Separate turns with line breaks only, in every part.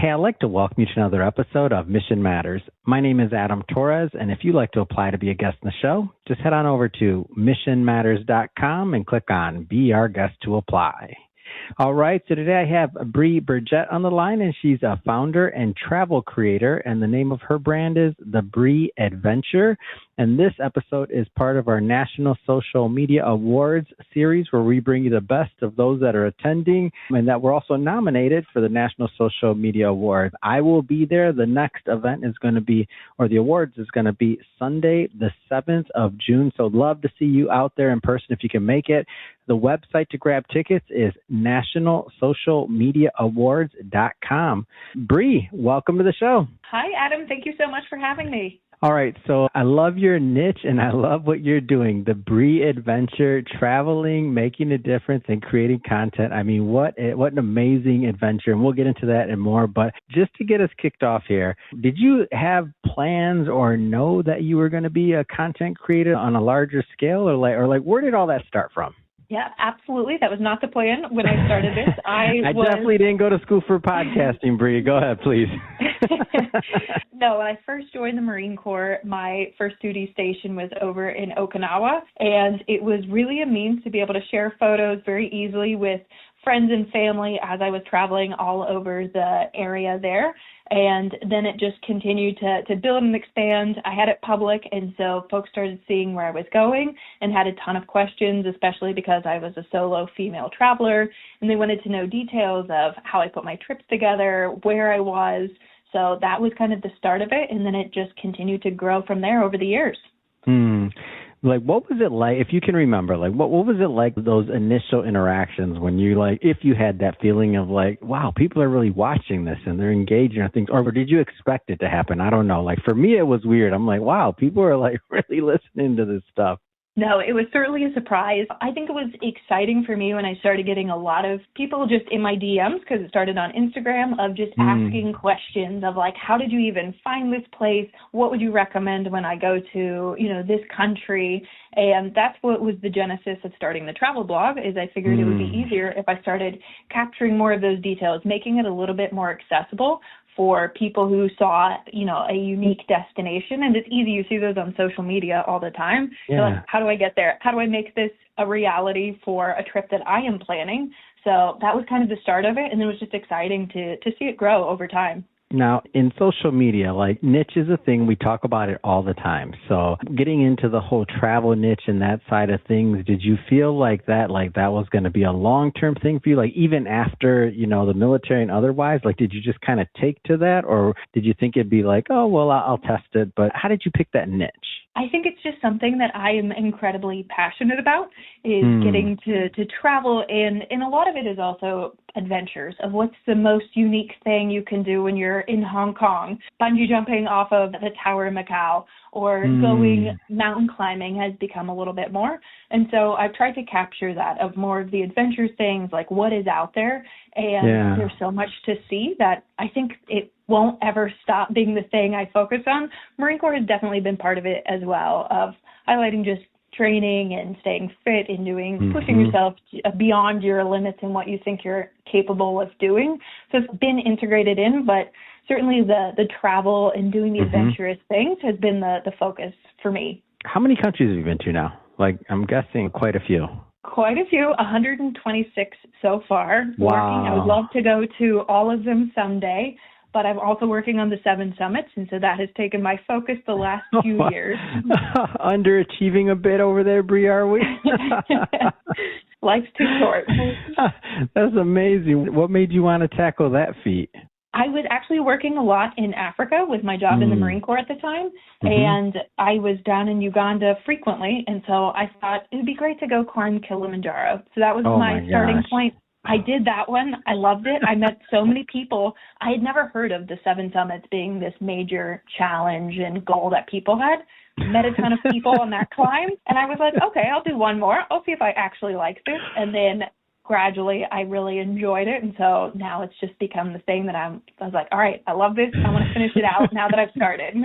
Hey, I'd like to welcome you to another episode of Mission Matters. My name is Adam Torres, and if you'd like to apply to be a guest in the show, just head on over to missionmatters.com and click on Be Our Guest to apply. All right, so today I have Brie Burgett on the line, and she's a founder and travel creator, and the name of her brand is The Brie Adventure. And this episode is part of our National Social Media Awards series, where we bring you the best of those that are attending and that were also nominated for the National Social Media Awards. I will be there. The next event is going to be, or the awards is going to be Sunday, the 7th of June. So love to see you out there in person if you can make it. The website to grab tickets is nationalsocialmediaawards.com. Brie, welcome to the show.
Hi, Adam. Thank you so much for having me.
All right, so I love your niche and I love what you're doing, the Brie Adventure, traveling, making a difference, and creating content. I mean, what an amazing adventure, and we'll get into that and more. But just to get us kicked off here, did you have plans or know that you were going to be a content creator on a larger scale, or where did all that start from?
Yeah, absolutely. That was not the plan when I started this. I
definitely didn't go to school for podcasting, Brie. Go ahead, please.
No, when I first joined the Marine Corps, my first duty station was over in Okinawa, and it was really a means to be able to share photos very easily with friends and family as I was traveling all over the area there. And then it just continued to build and expand. I had it public, and so folks started seeing where I was going and had a ton of questions, especially because I was a solo female traveler, and they wanted to know details of how I put my trips together, where I was. So that was kind of the start of it, and then it just continued to grow from there over the years.
What was it like, if you can remember, what was it like, those initial interactions when you, if you had that feeling of wow, people are really watching this and they're engaging on things, or did you expect it to happen? I don't know. For me, it was weird. I'm like, wow, people are really listening to this stuff.
No, it was certainly a surprise. I think it was exciting for me when I started getting a lot of people just in my DMs, because it started on Instagram, of just asking questions of how did you even find this place? What would you recommend when I go to, this country? And that's what was the genesis of starting the travel blog, is I figured it would be easier if I started capturing more of those details, making it a little bit more accessible for people who saw, a unique destination. And it's easy. You see those on social media all the time.
Yeah.
How do I get there? How do I make this a reality for a trip that I am planning? So that was kind of the start of it. And it was just exciting to see it grow over time.
Now, in social media, niche is a thing. We talk about it all the time. So getting into the whole travel niche and that side of things, did you feel that was going to be a long-term thing for you? Even after, the military and otherwise, did you just kind of take to that? Or did you think it'd be oh, well, I'll test it? But how did you pick that niche?
I think it's just something that I am incredibly passionate about, is getting to travel. And a lot of it is also adventures of what's the most unique thing you can do when you're in Hong Kong. Bungee jumping off of the Tower in Macau, or going mountain climbing has become a little bit more. And so I've tried to capture that, of more of the adventure things, what is out there. And there's so much to see that I think it won't ever stop being the thing I focus on. Marine Corps has definitely been part of it as well, of highlighting just training and staying fit and pushing yourself beyond your limits and what you think you're capable of doing. So it's been integrated in, but certainly the travel and doing the adventurous things has been the focus for me.
How many countries have you been to now? I'm guessing quite a few.
Quite a few, 126 so far.
Wow.
I would love to go to all of them someday, but I'm also working on the 7 summits, and so that has taken my focus the last few years.
Underachieving a bit over there, Brie, are we?
Life's too short.
That's amazing. What made you want to tackle that feat?
I was actually working a lot in Africa with my job in the Marine Corps at the time, and I was down in Uganda frequently, and so I thought it would be great to go climb Kilimanjaro. So that was my starting point. I did that one. I loved it. I met so many people. I had never heard of the 7 summits being this major challenge and goal that people had. Met a ton of people on that climb, and I was like, okay, I'll do one more. I'll see if I actually like this. And then gradually I really enjoyed it. And so now it's just become the thing that I was like, all right, I love this. I want to finish it out now that I've started.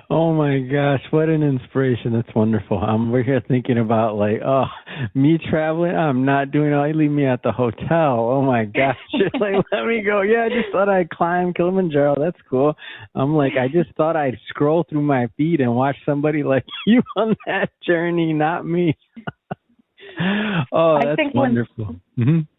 Oh my gosh, what an inspiration. That's wonderful. We're here thinking about like, oh, me traveling, I'm not doing it. Leave me at the hotel. Oh my gosh. Like, let me go. Yeah, I just thought I'd climb Kilimanjaro. That's cool. I'm like, I just thought I'd scroll through my feed and watch somebody like you on that journey, not me. Oh, that's wonderful.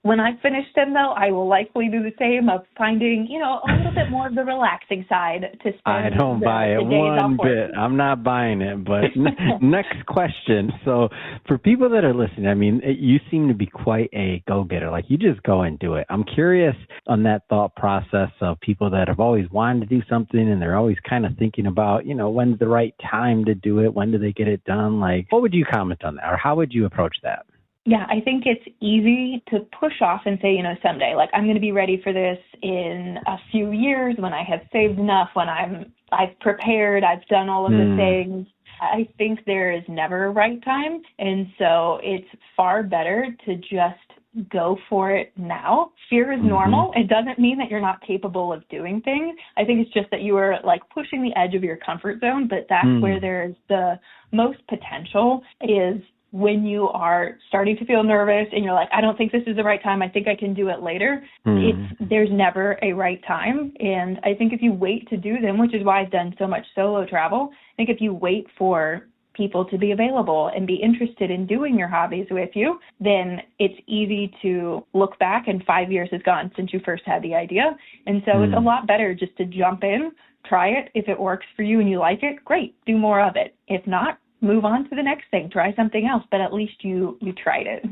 When I finish them, though, I will likely do the same of finding, a little bit more of the relaxing side to spend
I don't buy it one bit. I'm not buying it. But next question. So for people that are listening, I mean, you seem to be quite a go-getter. Like, you just go and do it. I'm curious on that thought process of people that have always wanted to do something and they're always kind of thinking about, when's the right time to do it? When do they get it done? Like, what would you comment on that? Or how would you approach that?
Yeah, I think it's easy to push off and say, someday, like, I'm going to be ready for this in a few years when I have saved enough, when I've prepared, I've done all of the things. I think there is never a right time. And so it's far better to just go for it now. Fear is normal. It doesn't mean that you're not capable of doing things. I think it's just that you are like pushing the edge of your comfort zone, but that's where there's the most potential is when you are starting to feel nervous and you're like, I don't think this is the right time. I think I can do it later. There's never a right time. And I think if you wait to do them, which is why I've done so much solo travel, I think if you wait for people to be available and be interested in doing your hobbies with you, then it's easy to look back and 5 years has gone since you first had the idea. And so it's a lot better just to jump in, try it. If it works for you and you like it, great, do more of it. If not, move on to the next thing, try something else, but at least you tried it.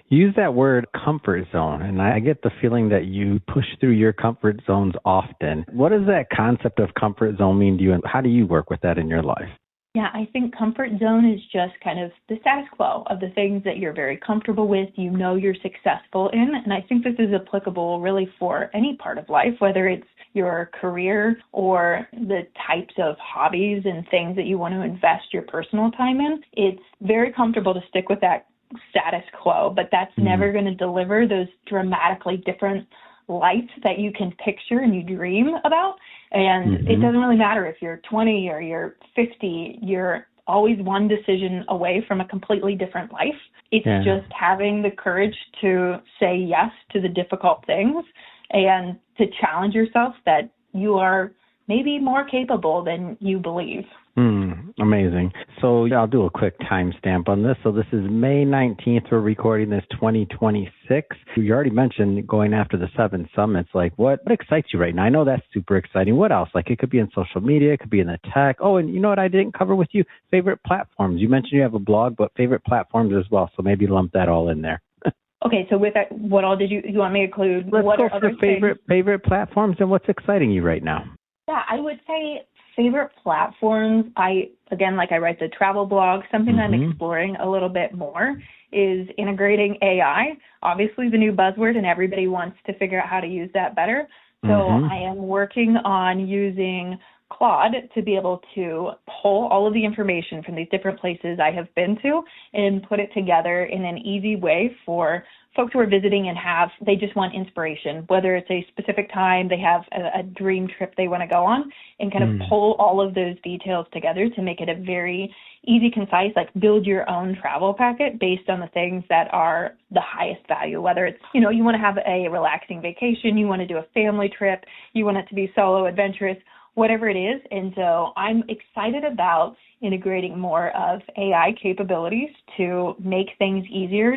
Use that word comfort zone, and I get the feeling that you push through your comfort zones often. What does that concept of comfort zone mean to you, and how do you work with that in your life?
Yeah, I think comfort zone is just kind of the status quo of the things that you're very comfortable with, you're successful in. And I think this is applicable really for any part of life, whether it's your career or the types of hobbies and things that you want to invest your personal time in. It's very comfortable to stick with that status quo, but that's never going to deliver those dramatically different life that you can picture and you dream about. And it doesn't really matter if you're 20 or you're 50, you're always one decision away from a completely different life. It's just having the courage to say yes to the difficult things and to challenge yourself that you are maybe more capable than you believe.
Amazing. So I'll do a quick timestamp on this. So this is May 19th. We're recording this 2026. You already mentioned going after the 7 summits. Like what excites you right now? I know that's super exciting. What else? Like it could be in social media, it could be in the tech. Oh, and you know what I didn't cover with you? Favorite platforms. You mentioned you have a blog, but favorite platforms as well. So maybe lump that all in there.
Okay, so with that, what all did you want me to include?
Let's go for favorite platforms and what's exciting you right now.
Yeah, I would say favorite platforms. I write the travel blog. Something I'm exploring a little bit more is integrating AI. Obviously, the new buzzword, and everybody wants to figure out how to use that better. So I am working on using Claude to be able to pull all of the information from these different places I have been to and put it together in an easy way for folks who are visiting and they just want inspiration, whether it's a specific time, they have a dream trip they want to go on, and kind of pull all of those details together to make it a very easy, concise, like build your own travel packet based on the things that are the highest value, whether it's, you want to have a relaxing vacation, you want to do a family trip, you want it to be solo adventurous, whatever it is. And so I'm excited about integrating more of AI capabilities to make things easier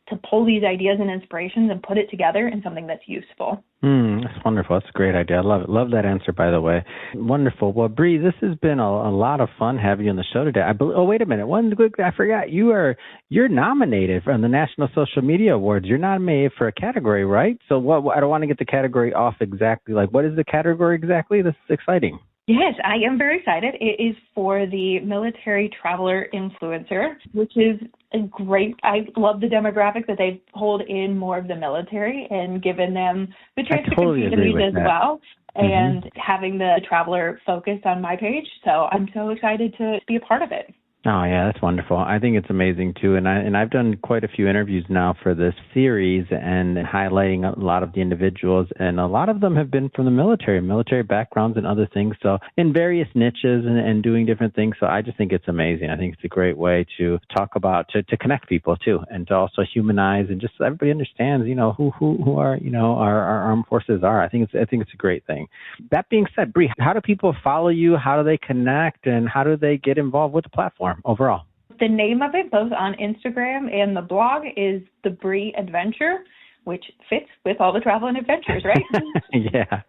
to pull these ideas and inspirations and put it together in something that's useful.
That's wonderful. That's a great idea. I love it. Love that answer, by the way. Wonderful. Well, Brie, this has been a lot of fun having you on the show today. Wait a minute. One quick, I forgot. You're nominated for the National Social Media Awards. You're nominated for a category, right? So I don't want to get the category off exactly. Like, what is the category exactly? This is exciting.
Yes, I am very excited. It is for the Military Traveler Influencer, which is I love the demographic that they pulled in more of the military and given them the chance to compete in these as well, and having the traveler focus on my page. So I'm so excited to be a part of it.
Oh yeah, that's wonderful. I think it's amazing too, and I've done quite a few interviews now for this series and highlighting a lot of the individuals, and a lot of them have been from the military backgrounds and other things. So in various niches and doing different things. So I just think it's amazing. I think it's a great way to talk about to connect people too, and to also humanize and just so everybody understands, who our our armed forces are. I think it's a great thing. That being said, Brie, how do people follow you? How do they connect, and how do they get involved with the platform overall?
The name of it, both on Instagram and the blog, is the Brie Adventure, which fits with all the travel and adventures, right?
Yeah.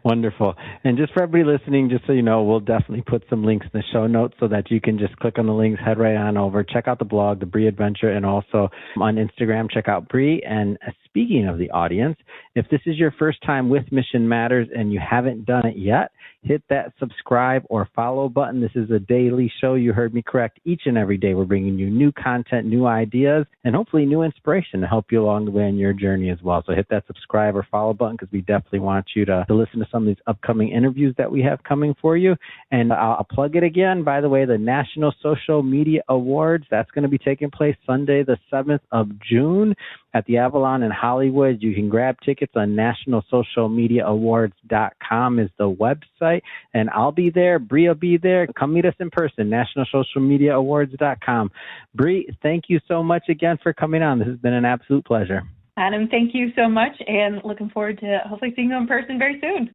Wonderful. And just for everybody listening, just so you know, we'll definitely put some links in the show notes so that you can just click on the links, head right on over, check out the blog, the Brie Adventure, and also on Instagram, check out Brie. And speaking of the audience, if this is your first time with Mission Matters and you haven't done it yet, hit that subscribe or follow button. This is a daily show. You heard me correct. Each and every day, we're bringing you new content, new ideas, and hopefully new inspiration to help you along the way in your journey as well. So hit that subscribe or follow button because we definitely want you to listen to some of these upcoming interviews that we have coming for you. And I'll plug it again. By the way, the National Social Media Awards, that's going to be taking place Sunday, the 7th of June at the Avalon in Hollywood. You can grab tickets on nationalsocialmediaawards.com is the website. And I'll be there. Brie will be there. Come meet us in person, nationalsocialmediaawards.com. Brie, thank you so much again for coming on. This has been an absolute pleasure.
Adam, thank you so much, and looking forward to hopefully seeing you in person very soon.